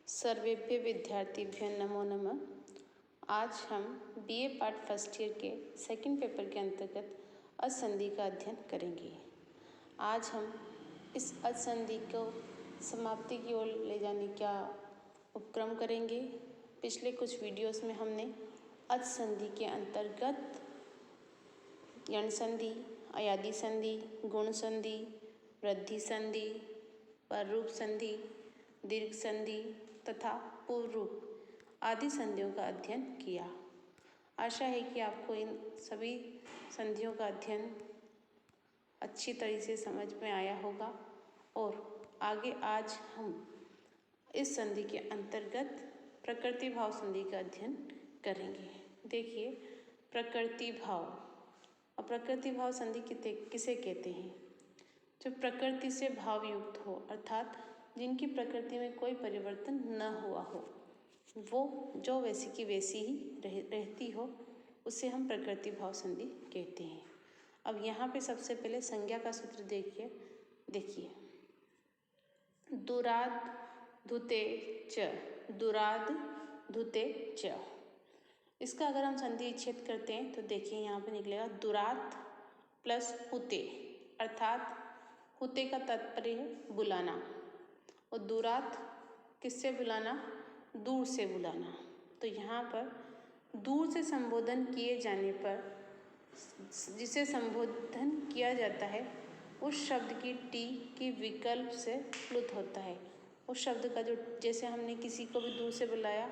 सर्वेभ्य विद्यार्थिभ्य नमो नमः। आज हम बीए पार्ट फर्स्ट ईयर के सेकंड पेपर के अंतर्गत असंधि का अध्ययन करेंगे। आज हम इस असंधि को समाप्ति की ओर ले जाने का उपक्रम करेंगे। पिछले कुछ वीडियोस में हमने असंधि के अंतर्गत यण संधि, अयादि संधि, गुण संधि, वृद्धि संधि, पररूप संधि, दीर्घ संधि तथा पूर्व रूप आदि संधियों का अध्ययन किया। आशा है कि आपको इन सभी संधियों का अध्ययन अच्छी तरह से समझ में आया होगा और आगे आज हम इस संधि के अंतर्गत प्रकृति भाव संधि का अध्ययन करेंगे। देखिए, प्रकृति भाव और प्रकृति भाव संधि किसे कहते हैं? जो प्रकृति से भाव युक्त हो, अर्थात जिनकी प्रकृति में कोई परिवर्तन न हुआ हो, वो जो वैसी की वैसी ही रहती हो, उसे हम प्रकृति भाव संधि कहते हैं। अब यहाँ पे सबसे पहले संज्ञा का सूत्र देखिए, दुराद धुते च, दुराद धुते च। इसका अगर हम संधि छेद करते हैं तो देखिए यहाँ पे निकलेगा दुरात प्लस हुते, अर्थात हुते का तात्पर्य है बुलाना और दुरात किससे बुलाना? दूर से बुलाना। तो यहाँ पर दूर से संबोधन किए जाने पर जिसे संबोधन किया जाता है उस शब्द की टी की विकल्प से प्लुत होता है। उस शब्द का जो, जैसे हमने किसी को भी दूर से बुलाया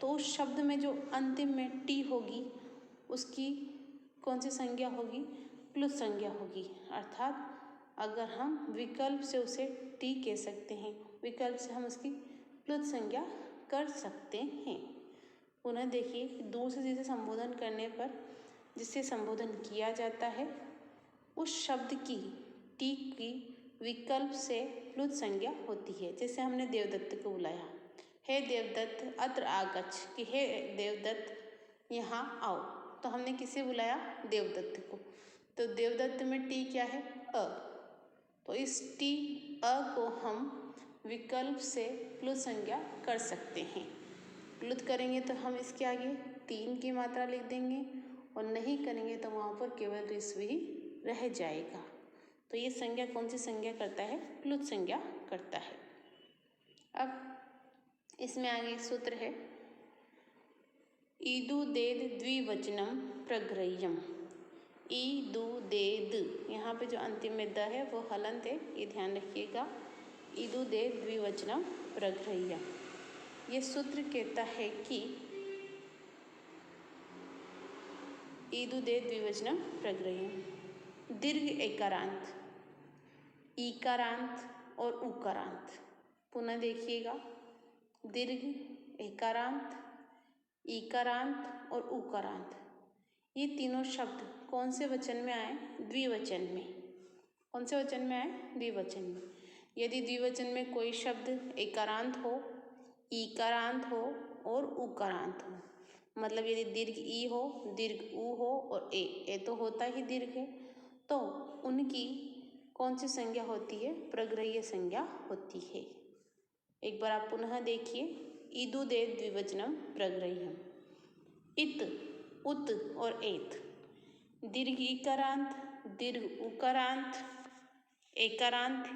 तो उस शब्द में जो अंतिम में टी होगी उसकी कौन सी संज्ञा होगी? प्लुत संज्ञा होगी। अर्थात अगर हम विकल्प से उसे टी कह सकते हैं, विकल्प से हम उसकी प्लुत संज्ञा कर सकते हैं। पुनः देखिए, दूर से जिसे संबोधन करने पर जिससे संबोधन किया जाता है उस शब्द की टी की विकल्प से प्लुत संज्ञा होती है। जैसे हमने देवदत्त को बुलाया, हे देवदत्त अत्र आगच्छ, कि हे देवदत्त यहाँ आओ, तो हमने किसे बुलाया? देवदत्त को। तो देवदत्त में टी क्या है? अ। तो इस टी अ को हम विकल्प से प्लुत संज्ञा कर सकते हैं। प्लुत करेंगे तो हम इसके आगे तीन की मात्रा लिख देंगे और नहीं करेंगे तो वहाँ पर केवल ऋस्व ही रह जाएगा। तो ये संज्ञा कौन सी संज्ञा करता है? प्लुत संज्ञा करता है। अब इसमें आगे एक सूत्र है, ईदु देद द्विवचनम प्रग्रह्यम। ईदु देद, यहाँ पे जो अंतिम में द है वो हलंत है, ये ध्यान रखिएगा। ईदु देद द्विवचनम प्रग्रह्यम, ये सूत्र कहता है कि ईदु देद द्विवचनम प्रग्रह्यम, दीर्घ एकारांत, ईकारांत और उकारांत। पुनः देखिएगा, दीर्घ एकारांत, ईकारांत और उकारांत, ये तीनों शब्द कौन से वचन में आए? द्विवचन में। कौन से वचन में आए? द्विवचन में। यदि द्विवचन में कोई शब्द एकारांत हो, ईकारांत हो और उकारांत हो, मतलब यदि दीर्घ ई हो, दीर्घ ऊ हो और ए तो होता ही दीर्घ है, तो उनकी कौन सी संज्ञा होती है? प्रग्रह्य संज्ञा होती है। एक बार आप पुनः देखिए, ईदु देद द्विवचनम प्रग्रह्यम, इत, उत और एत, दीर्घ इकारांत, दीर्घ उकारांत, एकारांत,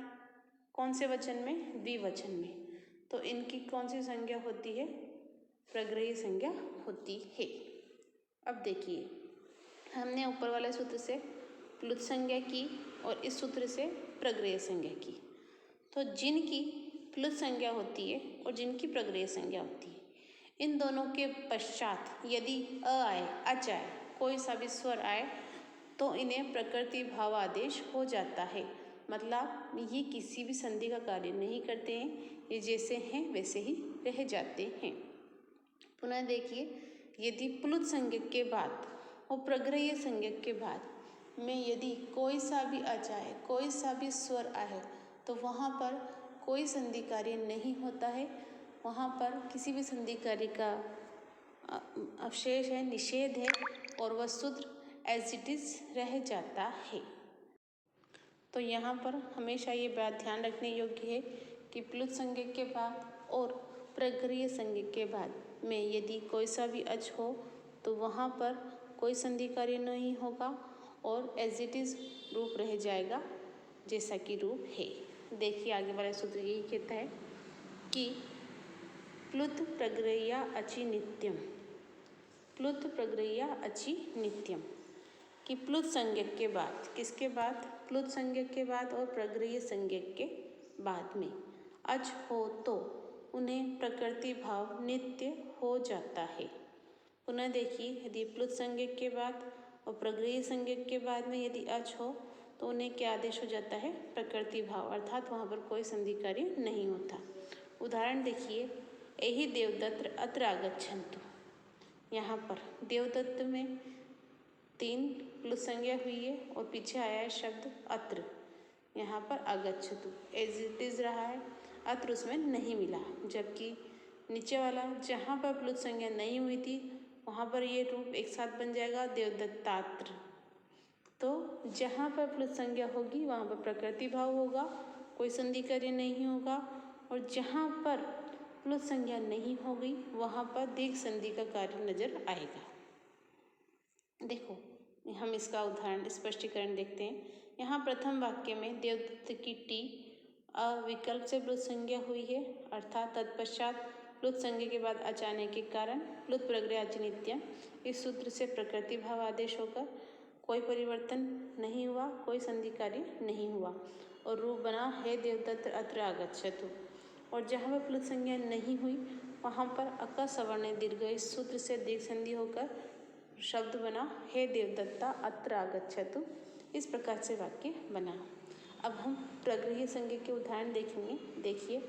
कौन से वचन में? द्विवचन में। तो इनकी कौन सी संज्ञा होती है? प्रग्रह्य संज्ञा होती है। अब देखिए, हमने ऊपर वाले सूत्र से प्लुत संज्ञा की और इस सूत्र से प्रग्रह्य संज्ञा की। तो जिनकी प्लुत संज्ञा होती है और जिनकी प्रग्रह्य संज्ञा होती है, इन दोनों के पश्चात यदि अ आए, अच आए, कोई सा भी स्वर आए तो इन्हें प्रकृति भाव आदेश हो जाता है। मतलब ये किसी भी संधि का कार्य नहीं करते हैं, ये जैसे हैं वैसे ही रह जाते हैं। पुनः देखिए, यदि प्लुत संज्ञक के बाद और प्रग्रह्य संज्ञक के बाद में यदि कोई सा भी अच आए, कोई सा भी स्वर आए, तो वहाँ पर कोई संधि कार्य नहीं होता है। वहाँ पर किसी भी संधि कार्य का अवशेष है, निषेध है और वह सूत्र एज इट इज रह जाता है। तो यहाँ पर हमेशा ये बात ध्यान रखने योग्य है कि प्लुत संज्ञक के बाद और प्रगृह्य संज्ञा के बाद में यदि कोई सा भी अच हो तो वहाँ पर कोई संधि कार्य नहीं होगा और एज इट इज रूप रह जाएगा जैसा कि रूप है। देखिए आगे वाला सूत्र यही कहता है कि प्लुत प्रगृह्या अचि नित्यम, प्लुत प्रगृह्या अचि नित्यम, कि प्लुत संज्ञक के बाद, किसके बाद, प्लुत संज्ञक के बाद और प्रगृह्य संज्ञक के बाद में अच हो तो उन्हें प्रकृति भाव नित्य हो जाता है। पुनः देखिए, यदि प्लुत संज्ञक के बाद और प्रगृह्य संज्ञक के बाद में यदि अच हो तो उन्हें क्या आदेश हो जाता है, प्रकृति भाव, अर्थात वहाँ पर कोई संधि कार्य नहीं होता। उदाहरण देखिए, एहि देवदत्त अत्र आगच्छन्तु, यहाँ पर देवदत्त में 3 प्लुत संज्ञा हुई है और पीछे आया है शब्द अत्र, यहाँ पर आगच्छतु एज इट इज रहा है, अत्र उसमें नहीं मिला, जबकि नीचे वाला जहाँ पर प्लुत संज्ञा नहीं हुई थी वहाँ पर ये रूप एक साथ बन जाएगा देवदत्तात्र। तो जहाँ पर प्लुत संज्ञा होगी वहाँ पर प्रकृति भाव होगा, कोई संधि कार्य नहीं होगा, और जहाँ पर प्लुत संज्ञा नहीं होगी वहाँ पर दीर्घ संधि का कार्य नजर आएगा। देखो हम इसका उदाहरण स्पष्टीकरण देखते हैं। यहाँ प्रथम वाक्य में देवदत्त की टी अविकल्प से प्लुत संज्ञा हुई है, अर्थात तत्पश्चात प्लुत संज्ञा के बाद अच आने के कारण प्लुत प्रगृह्य अचि नित्यम, इस सूत्र से प्रकृति भाव आदेश होकर कोई परिवर्तन नहीं हुआ, कोई संधि कार्य नहीं हुआ और रूप बना हे देवदत्त अत्र आगच्छतु। और जहाँ पर प्लुत संज्ञा नहीं हुई वहाँ पर अक सवर्ण दीर्घ, इस सूत्र से दीर्घ संधि होकर शब्द बना हे देवदत्ता अत्र आगच्छतु। इस प्रकार से वाक्य बना। अब हम प्रगृह्य संज्ञा के उदाहरण देखेंगे। देखिए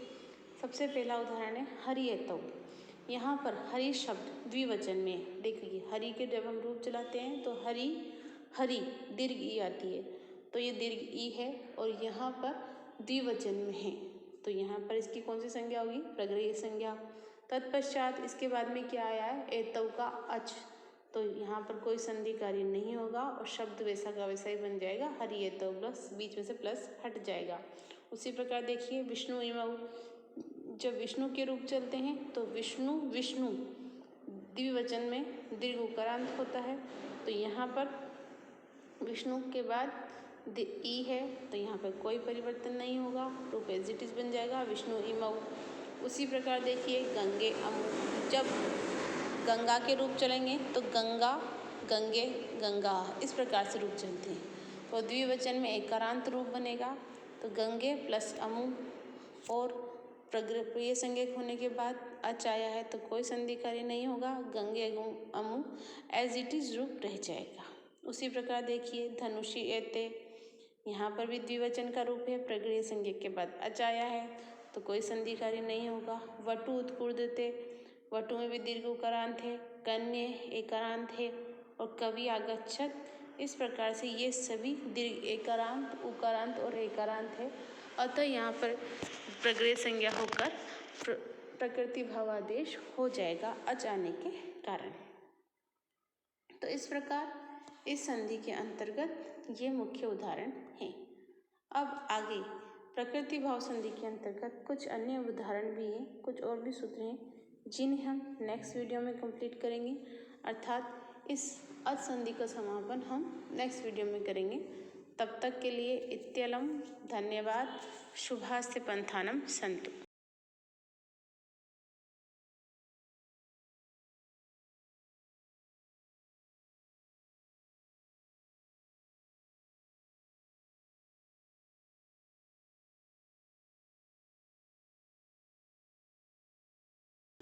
सबसे पहला उदाहरण है हरिएतौ। यहाँ पर हरि शब्द द्विवचन में है। देखिए हरि के जब हम रूप चलाते हैं तो हरि हरि दीर्घ ई आती है, तो ये दीर्घ ई है और यहाँ पर द्विवचन में है, तो यहाँ पर इसकी कौन सी संज्ञा होगी, प्रगृह्य संज्ञा। तत्पश्चात इसके बाद में क्या आया है, एतौ का अच, तो यहाँ पर कोई संधि कार्य नहीं होगा और शब्द वैसा का वैसा ही बन जाएगा, हरिएतौ प्लस बीच में से प्लस हट जाएगा। उसी प्रकार देखिए विष्णु इमौ, जब विष्णु के रूप चलते हैं तो विष्णु विष्णु द्विवचन में दीर्घ उकारांत होता है, तो यहाँ पर विष्णु के बाद ई है तो यहाँ पर कोई परिवर्तन नहीं होगा, रूप एज इट इज बन जाएगा विष्णु इमौ। उसी प्रकार देखिए गंगे अमु, जब गंगा के रूप चलेंगे तो गंगा गंगे गंगा, इस प्रकार से रूप चलते हैं, तो द्विवचन में एकारांत रूप बनेगा, तो गंगे प्लस अमु और प्रगृह्य संज्ञक होने के बाद अच आया है तो कोई संधि कार्य नहीं होगा, गंगे अमु एज इट इज रूप रह जाएगा। उसी प्रकार देखिए धनुषी एते, यहाँ पर भी द्विवचन का रूप है, प्रगृह्य संज्ञक के बाद अच आया है तो कोई संधि कार्य नहीं होगा। वटु उत्कुर्दते, वटु में भी दीर्घ उकारांत है, कन्ये एकारांत है और कवि आगच्छत, इस प्रकार से ये सभी दीर्घ एकारांत उकारांत और एकारांत है, अतः यहाँ पर प्रगृह्य संज्ञा होकर प्रकृति भावादेश हो जाएगा अच आने के कारण। तो इस प्रकार इस संधि के अंतर्गत ये मुख्य उदाहरण हैं। अब आगे प्रकृति भाव संधि के अंतर्गत कुछ अन्य उदाहरण भी हैं, कुछ और भी सूत्र हैं जिन्हें हम नेक्स्ट वीडियो में कंप्लीट करेंगे, अर्थात इस अच संधि का समापन हम नेक्स्ट वीडियो में करेंगे। तब तक के लिए इत्यलं, धन्यवाद, शुभास्ते पंथानम संतु।